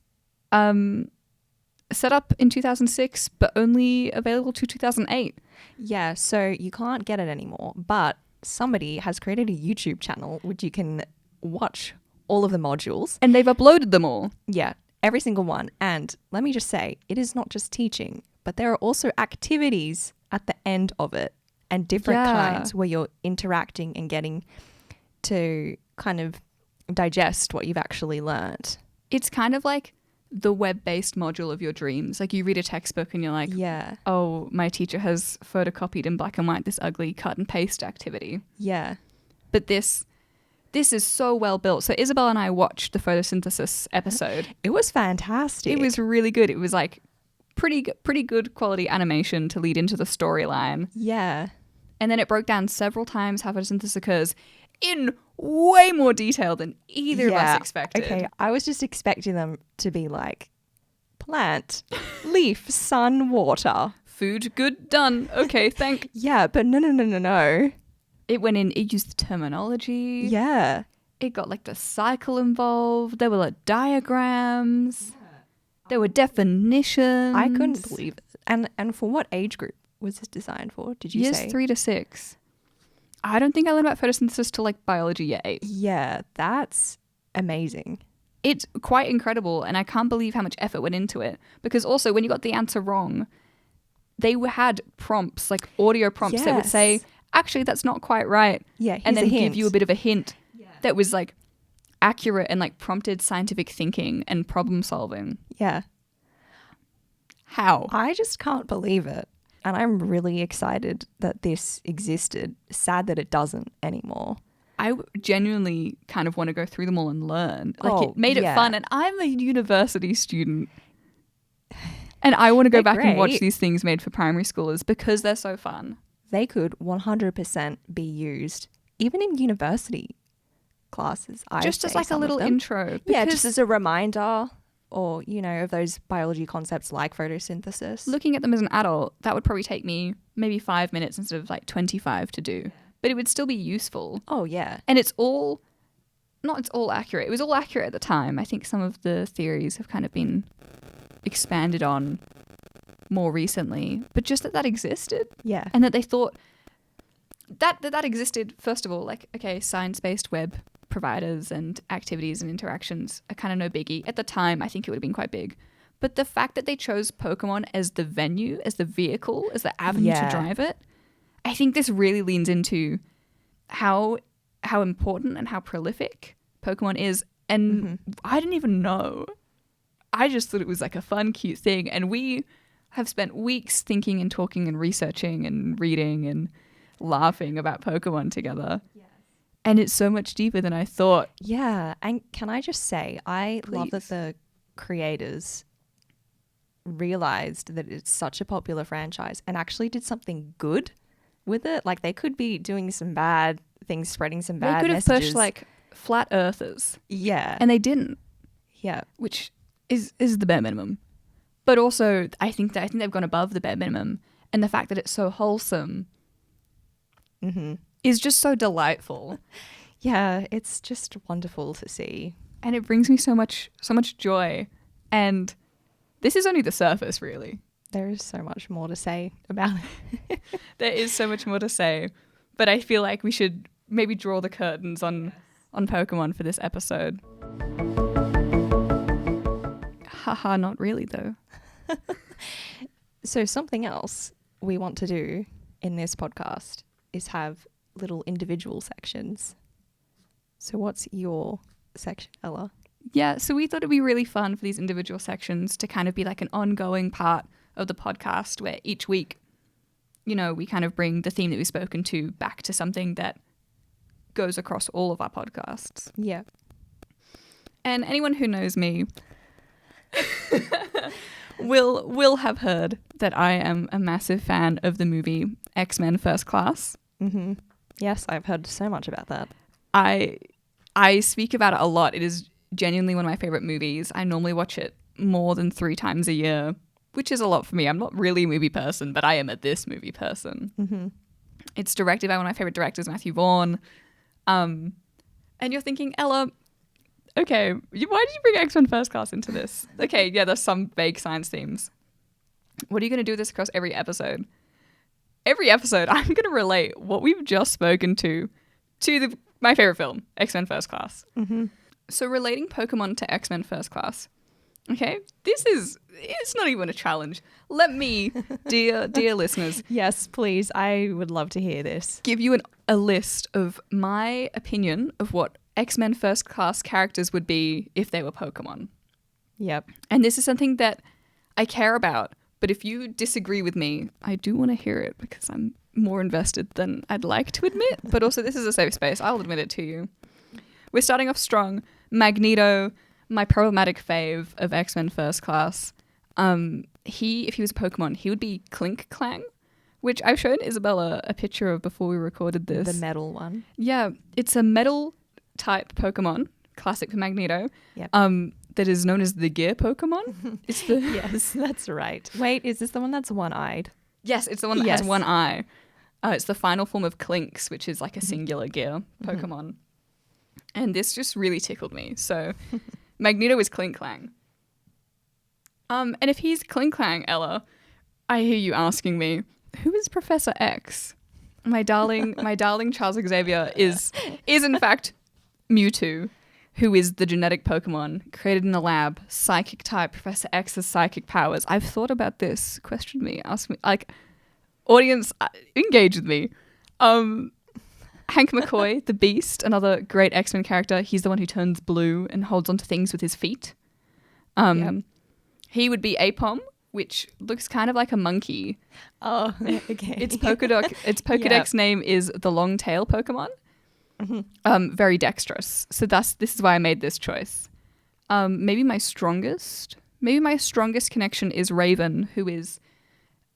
set up in 2006, but only available to 2008. Yeah, so you can't get it anymore, but somebody has created a YouTube channel which you can watch all of the modules. And they've uploaded them all. Yeah, every single one. And let me just say, it is not just teaching, but there are also activities at the end of it and different kinds where you're interacting and getting to kind of digest what you've actually learned. It's kind of like the web-based module of your dreams. Like you read a textbook and you're like, Yeah. oh, my teacher has photocopied in black and white this ugly cut and paste activity. Yeah. But this is so well built. So Isabel and I watched the photosynthesis episode. It was fantastic. It was really good. It was like pretty good quality animation to lead into the storyline. Yeah. And then it broke down several times how photosynthesis occurs in way more detail than either of us expected. Okay, I was just expecting them to be like plant, leaf, sun, water. Food, good, done. Okay, thank. Yeah, but no. It went in, it used terminology. Yeah. It got like the cycle involved. There were like diagrams. There were definitions. I couldn't believe it. And for what age group was this designed for? Did you Years say? 3 to 6. I don't think I learned about photosynthesis till like biology year 8. Yeah, that's amazing. It's quite incredible, and I can't believe how much effort went into it. Because also, when you got the answer wrong, they had prompts, like audio prompts that would say, actually, that's not quite right. Yeah, and then give you a bit of a hint that was like accurate and like prompted scientific thinking and problem solving. Yeah. How? I just can't believe it. And I'm really excited that this existed. Sad that it doesn't anymore. I genuinely kind of want to go through them all and learn. Like it made it yeah. fun, and I'm a university student. And I want to go back and watch these things made for primary schoolers because they're so fun. They could 100% be used even in university classes. Just as like a little intro. Yeah, just as a reminder, or, you know, of those biology concepts like photosynthesis. Looking at them as an adult, that would probably take me maybe 5 minutes instead of like 25 to do. But it would still be useful. Oh, yeah. And it's all accurate. It was all accurate at the time. I think some of the theories have kind of been expanded on more recently. But just that existed. Yeah. And that they thought that existed, first of all, like, okay, science-based web providers and activities and interactions are kind of no biggie. At the time, I think it would have been quite big. But the fact that they chose Pokemon as the venue, as the vehicle, as the avenue to drive it, I think this really leans into how important and how prolific Pokemon is. And I didn't even know. I just thought it was like a fun, cute thing. And we have spent weeks thinking and talking and researching and reading and laughing about Pokemon together. And it's so much deeper than I thought. Yeah. And can I just say, I love that the creators realized that it's such a popular franchise and actually did something good with it. Like, they could be doing some bad things, spreading some bad messages. They could have pushed like flat earthers. Yeah. And they didn't. Yeah. Which is the bare minimum. But also, I think they've gone above the bare minimum. And the fact that it's so wholesome is just so delightful. Yeah, it's just wonderful to see. And it brings me so much joy. And this is only the surface, really. There is so much more to say about it. There is so much more to say. But I feel like we should maybe draw the curtains on Pokemon for this episode. Haha, not really, though. So something else we want to do in this podcast is have little individual sections. So what's your section, Ella? Yeah, so we thought it'd be really fun for these individual sections to kind of be like an ongoing part of the podcast where each week, you know, we kind of bring the theme that we've spoken to back to something that goes across all of our podcasts. Yeah. And anyone who knows me will have heard that I am a massive fan of the movie X-Men First Class. Mm-hmm. Yes, I've heard so much about that. I speak about it a lot. It is genuinely one of my favorite movies. I normally watch it more than 3 times a year, which is a lot for me. I'm not really a movie person, but I am a this movie person. Mm-hmm. It's directed by one of my favorite directors, Matthew Vaughn. And you're thinking, Ella, okay, why did you bring X-Men First Class into this? Okay, yeah, there's some vague science themes. What are you going to do with this across every episode? Every episode, I'm going to relate what we've just spoken to my favorite film, X-Men First Class. Mm-hmm. So relating Pokemon to X-Men First Class. Okay, it's not even a challenge. Let me, dear listeners, Yes, please. I would love to hear this. give you a list of my opinion of what X-Men First Class characters would be if they were Pokemon. Yep. And this is something that I care about, but if you disagree with me, I do want to hear it because I'm more invested than I'd like to admit, but also this is a safe space. I'll admit it to you. We're starting off strong. Magneto, my problematic fave of X-Men First Class. If he was a Pokemon, he would be Clink Clang, which I've shown Isabella a picture of before we recorded this. The metal one. Yeah, it's a metal type Pokemon, classic for Magneto. Yep. That is known as the Gear Pokemon. It's the Yes, that's right. Wait, is this the one that's one-eyed? Yes, it's the one that has one eye. It's the final form of Clinks, which is like a singular gear Pokemon. And this just really tickled me. So Magneto is Clink Clang. And if he's Clink Clang, Ella, I hear you asking me, who is Professor X? My darling Charles Xavier is in fact Mewtwo, who is the genetic Pokemon created in a lab, psychic type. Professor X has psychic powers. I've thought about this. Question me, ask me. Like, audience, engage with me. Hank McCoy, the Beast, another great X-Men character. He's the one who turns blue and holds onto things with his feet. He would be Apom, which looks kind of like a monkey. Oh, okay. Its Pokedex name is the Long-Tail Pokemon. Very dexterous. So this is why I made this choice. Maybe my strongest connection is Raven, who is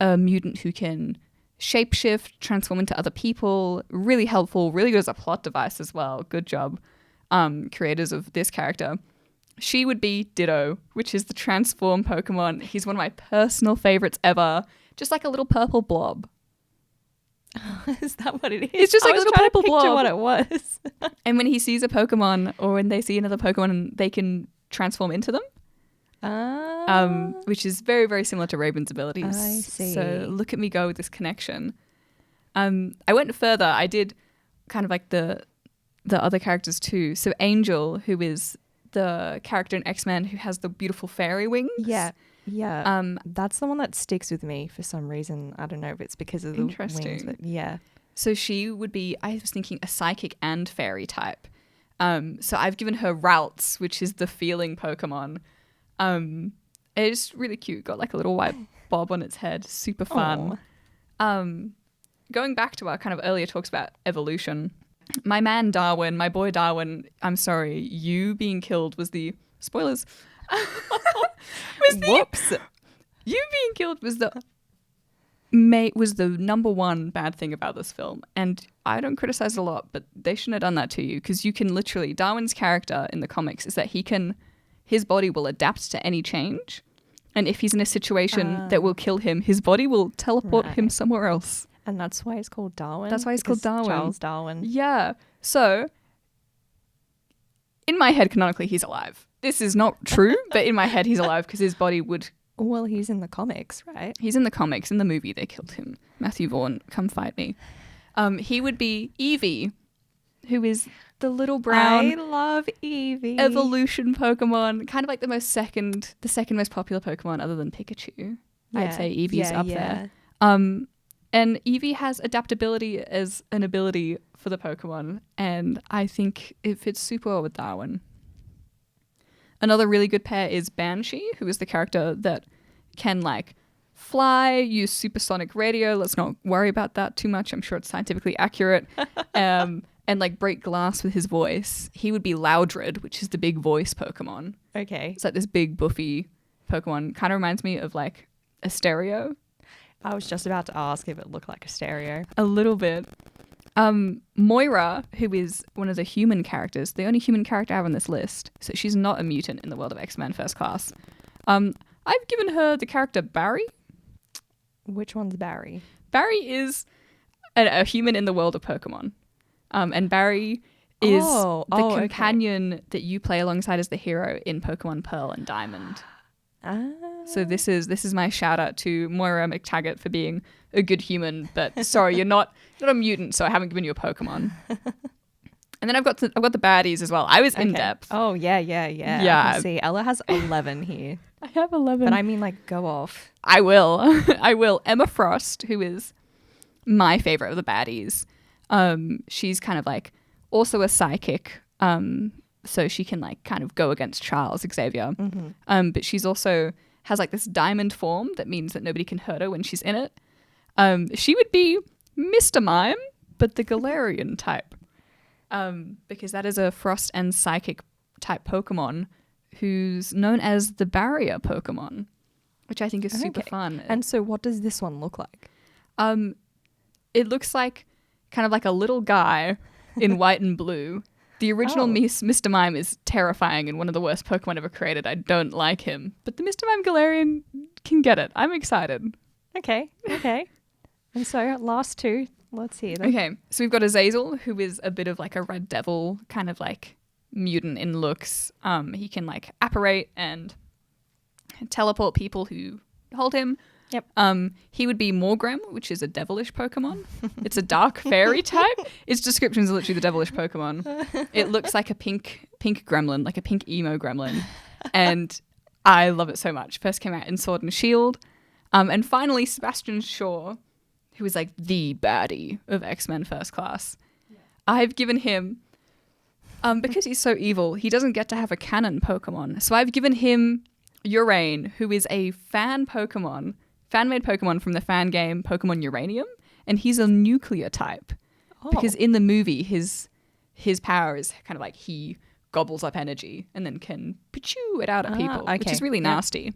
a mutant who can shapeshift, transform into other people. Really helpful, really good as a plot device as well. Good job, creators of this character. She would be Ditto, which is the transform Pokemon. He's one of my personal favorites ever. Just like a little purple blob. Is that what it is? It's just like a little purple blob. blob. What it was. And when he sees a Pokemon or when they see another Pokemon, they can transform into them. Which is very, very similar to Raven's abilities. I see. So look at me go with this connection. I went further. I did kind of like the other characters too. So Angel, who is the character in X-Men who has the beautiful fairy wings. Yeah. That's the one that sticks with me for some reason. I don't know if it's because of the wings, but yeah. So she would be, I was thinking, a psychic and fairy type. So I've given her Ralts, which is the feeling Pokemon. It's really cute. Got like a little white bob on its head. Super fun. Going back to our kind of earlier talks about evolution, my man Darwin, my boy Darwin, I'm sorry, you being killed was the... Spoilers. Whoops. You being killed was the number one bad thing about this film. And I don't criticize it a lot, but they shouldn't have done that to you, because you can literally... Darwin's character in the comics is that his body will adapt to any change. And if he's in a situation that will kill him, his body will teleport him somewhere else. And that's why it's called Darwin? That's why it's called Darwin. Charles Darwin. Yeah. So, in my head, canonically, he's alive. This is not true, but in my head, he's alive because his body would... Well, he's in the comics, right? He's in the comics. In the movie, they killed him. Matthew Vaughn, come fight me. He would be Eevee, who is the little brown... I love Eevee. Evolution Pokemon. Kind of like the second most popular Pokemon other than Pikachu. Yeah. I'd say Eevee's up there. And Eevee has adaptability as an ability for the Pokemon, and I think it fits super well with Darwin. Another really good pair is Banshee, who is the character that can like fly, use supersonic radio. Let's not worry about that too much. I'm sure it's scientifically accurate. And like break glass with his voice. He would be Loudred, which is the big voice Pokemon. Okay. It's like this big buffy Pokemon. Kind of reminds me of like a stereo. I was just about to ask if it looked like a stereo. A little bit. Moira, who is one of the human characters, the only human character I have on this list, so she's not a mutant in the world of X-Men First Class. I've given her the character Barry. Which one's Barry? Barry is a human in the world of Pokemon. And Barry is the companion that you play alongside as the hero in Pokemon Pearl and Diamond. So this is my shout out to Moira McTaggart for being a good human, but sorry, you're not a mutant, so I haven't given you a Pokemon. And then I've got the baddies as well. I was in Okay. depth. Oh, yeah. I Yeah. can see. Ella has 11 here. I have 11. But I mean, like, go off. I will. I will. Emma Frost, who is my favorite of the baddies. She's kind of like also a psychic. So she can like kind of go against Charles Xavier. But she's also has like this diamond form that means that nobody can hurt her when she's in it. She would be Mr. Mime, but the Galarian type. Because that is a frost and psychic type Pokemon who's known as the barrier Pokemon, which I think is super fun. And so what does this one look like? It looks like kind of like a little guy in white and blue. The original Mr. Mime is terrifying and one of the worst Pokemon ever created. I don't like him. But the Mr. Mime Galarian can get it. I'm excited. Okay. And so last two, let's hear them. Okay, so we've got Azazel, who is a bit of like a red devil, kind of like mutant in looks. He can like apparate and teleport people who hold him. Yep. He would be Morgrem, which is a devilish Pokemon. It's a dark fairy type. Its description is literally the devilish Pokemon. It looks like a pink gremlin, like a pink emo gremlin. And I love it so much. First came out in Sword and Shield. And finally, Sebastian Shaw, who is like the baddie of X-Men First Class. Yeah. I've given him, because he's so evil, he doesn't get to have a canon Pokemon. So I've given him Urain, who is a fan-made Pokemon from the fan game Pokemon Uranium, and he's a nuclear type. Because in the movie, his power is kind of like he gobbles up energy and then can pachoo it out at people, which is really nasty.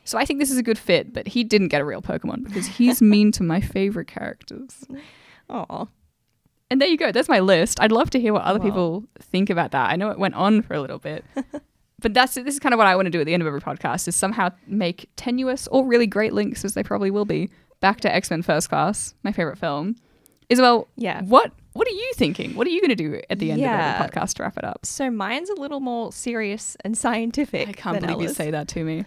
So I think this is a good fit, but he didn't get a real Pokemon because he's mean to my favorite characters. Oh. And there you go. That's my list. I'd love to hear what other people think about that. I know it went on for a little bit. But this is kind of what I want to do at the end of every podcast is somehow make tenuous or really great links, as they probably will be, back to X-Men First Class, my favorite film. Isabel, what are you thinking? What are you going to do at the end of every podcast to wrap it up? So mine's a little more serious and scientific. I can't believe you say that to me.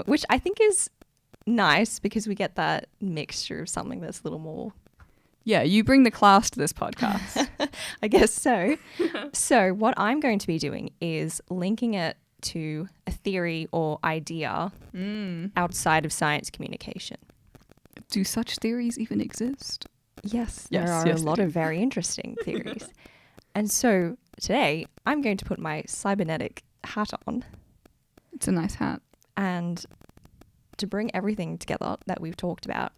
Which I think is nice because we get that mixture of something that's a little more... Yeah, you bring the class to this podcast. I guess so. So what I'm going to be doing is linking it to a theory or idea outside of science communication. Do such theories even exist? Yes, there are a lot of very interesting theories. And so today I'm going to put my cybernetic hat on. It's a nice hat. And to bring everything together that we've talked about,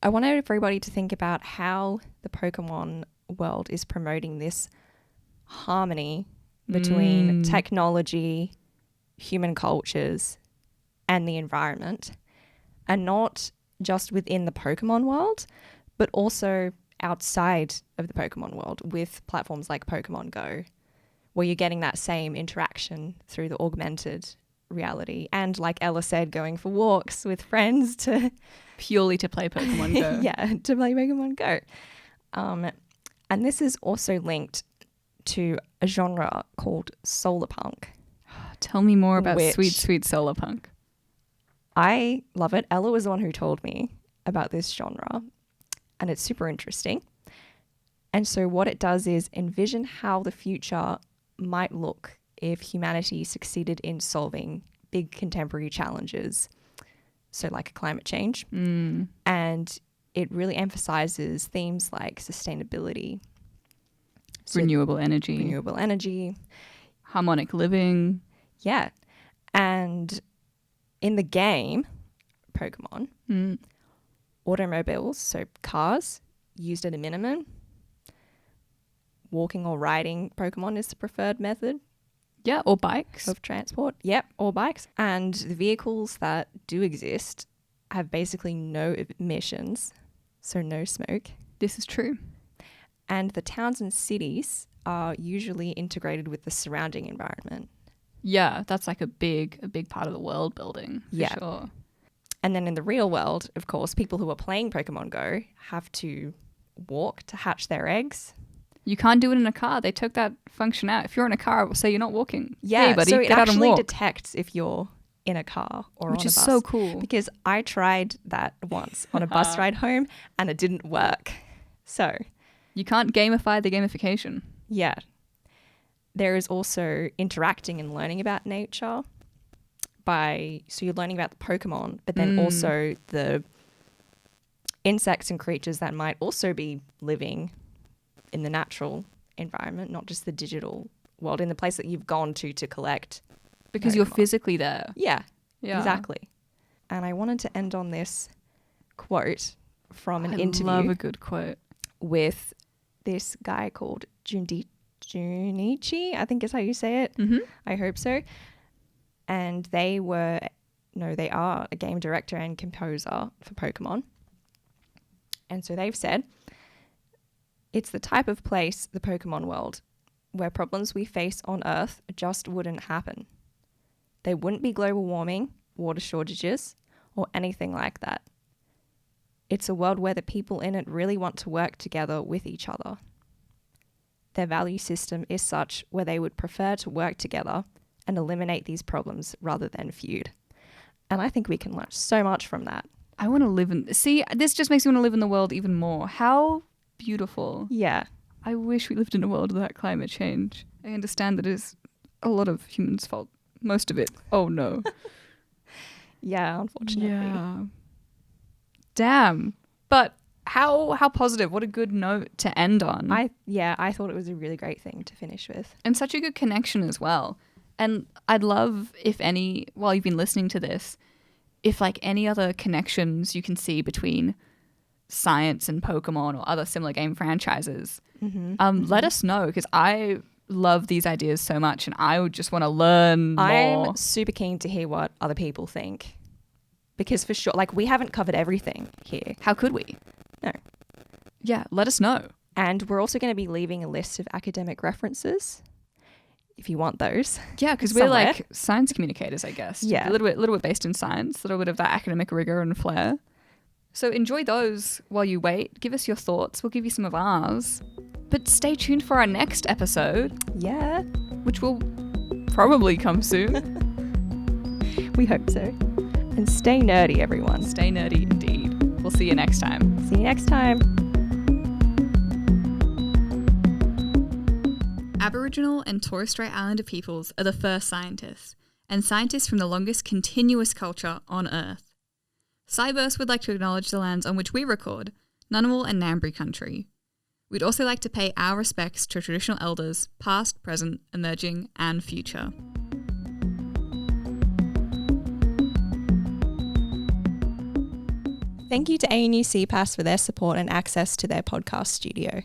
I want everybody to think about how the Pokemon world is promoting this harmony between technology, human cultures, and the environment. And not just within the Pokemon world, but also outside of the Pokemon world with platforms like Pokemon Go, where you're getting that same interaction through the augmented reality. And like Ella said, going for walks with friends to... Purely to play Pokemon Go. Yeah, to play Pokemon Go. And this is also linked to a genre called Solarpunk. Tell me more about sweet Solarpunk. I love it. Ella was the one who told me about this genre, and it's super interesting. And so what it does is envision how the future might look if humanity succeeded in solving big contemporary challenges, so like climate change. And it really emphasizes themes like sustainability, renewable energy, harmonic living. Yeah. And in the game, Pokemon, automobiles, so cars, used at a minimum. Walking or riding Pokemon is the preferred method. Yeah, or bikes. Of transport. Yep, or bikes. And the vehicles that do exist have basically no emissions, so no smoke. This is true. And the towns and cities are usually integrated with the surrounding environment. Yeah, that's like a big part of the world building, for sure. And then in the real world, of course, people who are playing Pokemon Go have to walk to hatch their eggs. You can't do it in a car. They took that function out. If you're in a car, it will say you're not walking. Yeah, hey, buddy, so it get out and actually walk. detects if you're in a car or on a bus. Which is so cool. Because I tried that once on a bus ride home and it didn't work. So You can't gamify the gamification. Yeah. There is also interacting and learning about nature so you're learning about the Pokemon, but then also the insects and creatures that might also be living in the natural environment, not just the digital world, in the place that you've gone to collect. Because you're physically there. Yeah, exactly. And I wanted to end on this quote from an interview. I love a good quote. With this guy called Junichi, I think is how you say it. Mm-hmm. I hope so. And they are a game director and composer for Pokemon. And so they've said, it's the type of place, the Pokemon world, where problems we face on Earth just wouldn't happen. There wouldn't be global warming, water shortages, or anything like that. It's a world where the people in it really want to work together with each other. Their value system is such where they would prefer to work together and eliminate these problems rather than feud. And I think we can learn so much from that. I want to live in... See, this just makes me want to live in the world even more. How beautiful. Yeah. I wish we lived in a world without climate change. I understand that it is a lot of humans' fault. Most of it. Oh, no. Yeah, unfortunately. Yeah. Damn. But how positive. What a good note to end on. I thought it was a really great thing to finish with. And such a good connection as well. And I'd love while you've been listening to this, if like any other connections you can see between science and Pokemon or other similar game franchises, let us know, because I love these ideas so much and I would just want to learn more. I'm super keen to hear what other people think, because for sure, like, we haven't covered everything here. How could we? No. Yeah, let us know. And we're also going to be leaving a list of academic references if you want those. Yeah, because we're like science communicators, I guess. Yeah. A little bit based in science, a little bit of that academic rigor and flair. So enjoy those while you wait. Give us your thoughts. We'll give you some of ours. But stay tuned for our next episode. Yeah. Which will probably come soon. We hope so. And stay nerdy, everyone. Stay nerdy indeed. We'll see you next time. See you next time. Aboriginal and Torres Strait Islander peoples are the first scientists, and scientists from the longest continuous culture on Earth. Sci Burst would like to acknowledge the lands on which we record, Ngunnawal and Ngambri country. We'd also like to pay our respects to traditional elders, past, present, emerging, and future. Thank you to ANU CPAS for their support and access to their podcast studio.